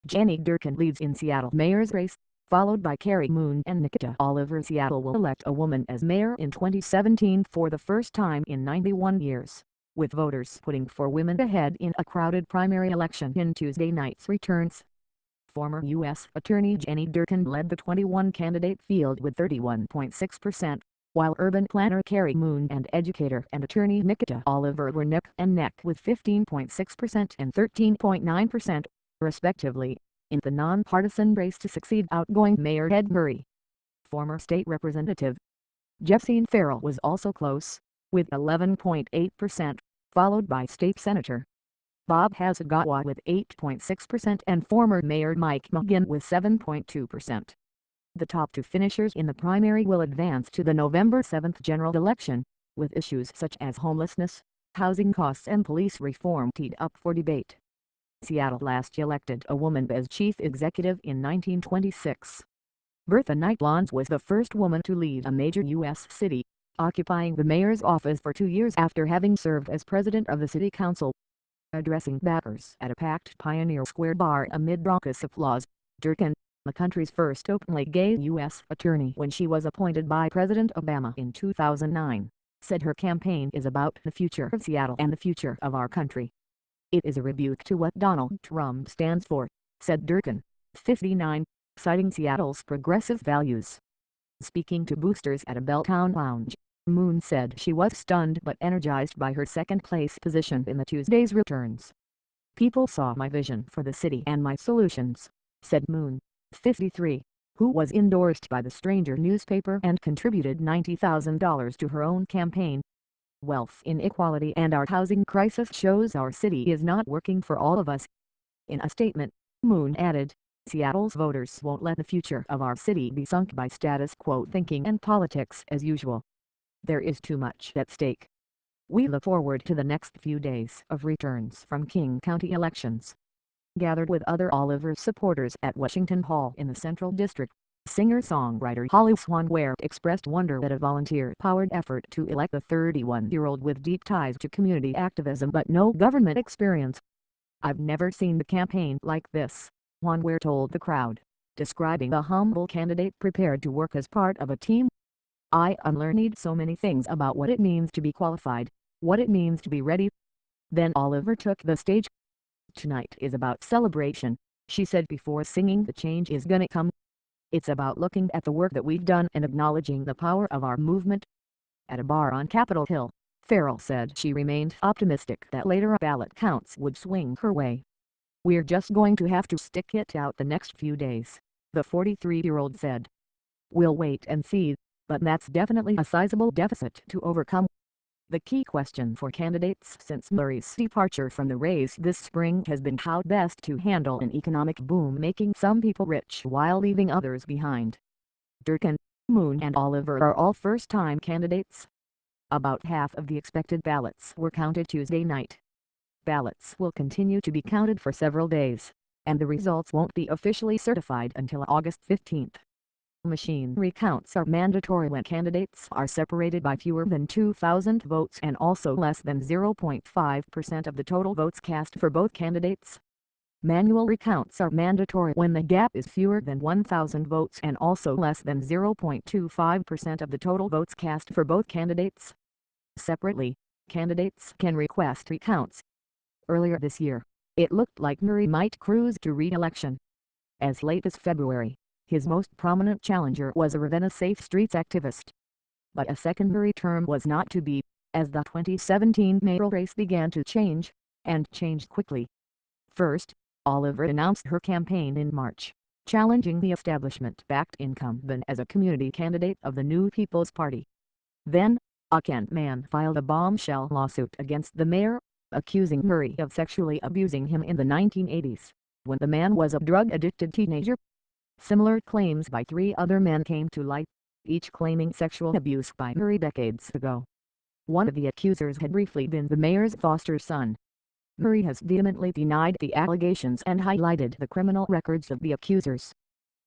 Jenny Durkan leads in Seattle mayor's race, followed by Cary and Nikkita. Seattle will elect a woman as mayor in 2017 for the first time in 91 years, with voters putting 4 women ahead in a crowded primary election in Tuesday night's returns. Former U.S. Attorney Jenny Durkan led the 21-candidate field with 31.6%, while urban planner Cary and educator and attorney Nikkita were neck and neck with 15.6% and 13.9%, respectively, in the nonpartisan race to succeed outgoing Mayor Ed Murray. Former state representative Jeffrey Farrell was also close, with 11.8%, followed by state senator Bob Hasagawa with 8.6% and former Mayor Mike McGinn with 7.2%. The top 2 finishers in the primary will advance to the November 7 general election, with issues such as homelessness, housing costs and police reform teed up for debate. Seattle last elected a woman as chief executive in 1926. Bertha Knight Lons was the first woman to lead a major U.S. city, occupying the mayor's office for 2 years after having served as president of the city council. Addressing backers at a packed Pioneer Square bar amid raucous applause, Durkan, the country's first openly gay U.S. attorney when she was appointed by President Obama in 2009, said her campaign is about the future of Seattle and the future of our country. It is a rebuke to what Donald Trump stands for, said Durkan, 59, citing Seattle's progressive values. Speaking to boosters at a Belltown lounge, said she was stunned but energized by her second-place position in the Tuesday's returns. People saw my vision for the city and my solutions, said 53, who was endorsed by the Stranger newspaper and contributed $90,000 to her own campaign. Wealth inequality and our housing crisis shows our city is not working for all of us. In a statement, added, Seattle's voters won't let the future of our city be sunk by status quo thinking and politics as usual. There is too much at stake. We look forward to the next few days of returns from King County elections. Gathered with other Oliver supporters at Washington Hall in the Central District, singer-songwriter Holly Swanware expressed wonder at a volunteer-powered effort to elect the 31-year-old with deep ties to community activism but no government experience. I've never seen the campaign like this, Swanware told the crowd, describing the humble candidate prepared to work as part of a team. I unlearned so many things about what it means to be qualified, what it means to be ready. Then Oliver took the stage. Tonight is about celebration, she said before singing The Change Is Gonna Come. It's about looking at the work that we've done and acknowledging the power of our movement. At a bar on Capitol Hill, Farrell said she remained optimistic that later ballot counts would swing her way. We're just going to have to stick it out the next few days, the 43-year-old said. We'll wait and see, but that's definitely a sizable deficit to overcome. The key question for candidates since Murray's departure from the race this spring has been how best to handle an economic boom making some people rich while leaving others behind. Durkan, and Oliver are all first-time candidates. About half of the expected ballots were counted Tuesday night. Ballots will continue to be counted for several days, and the results won't be officially certified until August 15. Machine recounts are mandatory when candidates are separated by fewer than 2,000 votes and also less than 0.5% of the total votes cast for both candidates. Manual recounts are mandatory when the gap is fewer than 1,000 votes and also less than 0.25% of the total votes cast for both candidates. Separately, candidates can request recounts. Earlier this year, it looked like Murray might cruise to re-election. As late as February, his most prominent challenger was a Ravenna Safe Streets activist. But a secondary term was not to be, as the 2017 mayoral race began to change, and changed quickly. First, Oliver announced her campaign in March, challenging the establishment-backed incumbent as a community candidate of the New People's Party. Then, a Kent man filed a bombshell lawsuit against the mayor, accusing Murray of sexually abusing him in the 1980s, when the man was a drug-addicted teenager. Similar claims by 3 other men came to light, each claiming sexual abuse by Murray decades ago. One of the accusers had briefly been the mayor's foster son. Murray has vehemently denied the allegations and highlighted the criminal records of the accusers.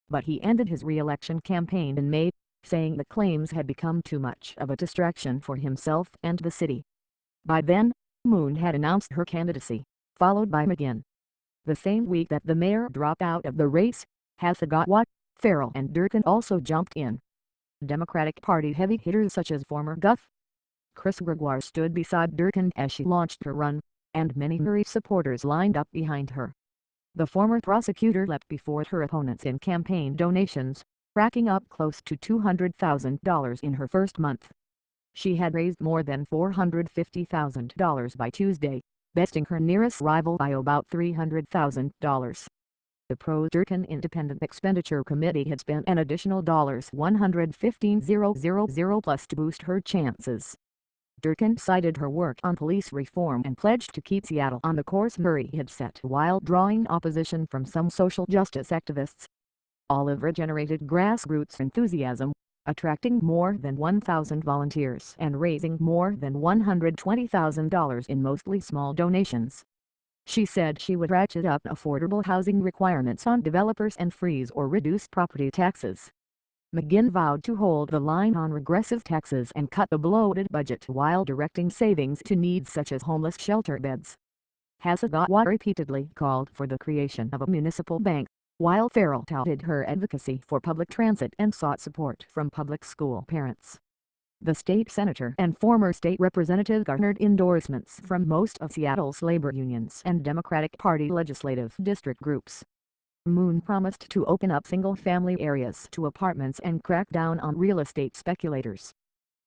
But he ended his re-election campaign in May, saying the claims had become too much of a distraction for himself and the city. By then, had announced her candidacy, followed by McGinn. The same week that the mayor dropped out of the race, Hasegawa, Farrell and Durkan also jumped in. Democratic Party heavy hitters such as former Gov. Chris Gregoire stood beside Durkan as she launched her run, and many Murray supporters lined up behind her. The former prosecutor leapt before her opponents in campaign donations, racking up close to $200,000 in her first month. She had raised more than $450,000 by Tuesday, besting her nearest rival by about $300,000. The pro-Durkan Independent Expenditure Committee had spent an additional $115,000 plus to boost her chances. Durkan cited her work on police reform and pledged to keep Seattle on the course Murray had set while drawing opposition from some social justice activists. Oliver generated grassroots enthusiasm, attracting more than 1,000 volunteers and raising more than $120,000 in mostly small donations. She said she would ratchet up affordable housing requirements on developers and freeze or reduce property taxes. McGinn vowed to hold the line on regressive taxes and cut the bloated budget while directing savings to needs such as homeless shelter beds. Hasegawa repeatedly called for the creation of a municipal bank, while Farrell touted her advocacy for public transit and sought support from public school parents. The state senator and former state representative garnered endorsements from most of Seattle's labor unions and Democratic Party legislative district groups. Moon promised to open up single-family areas to apartments and crack down on real estate speculators.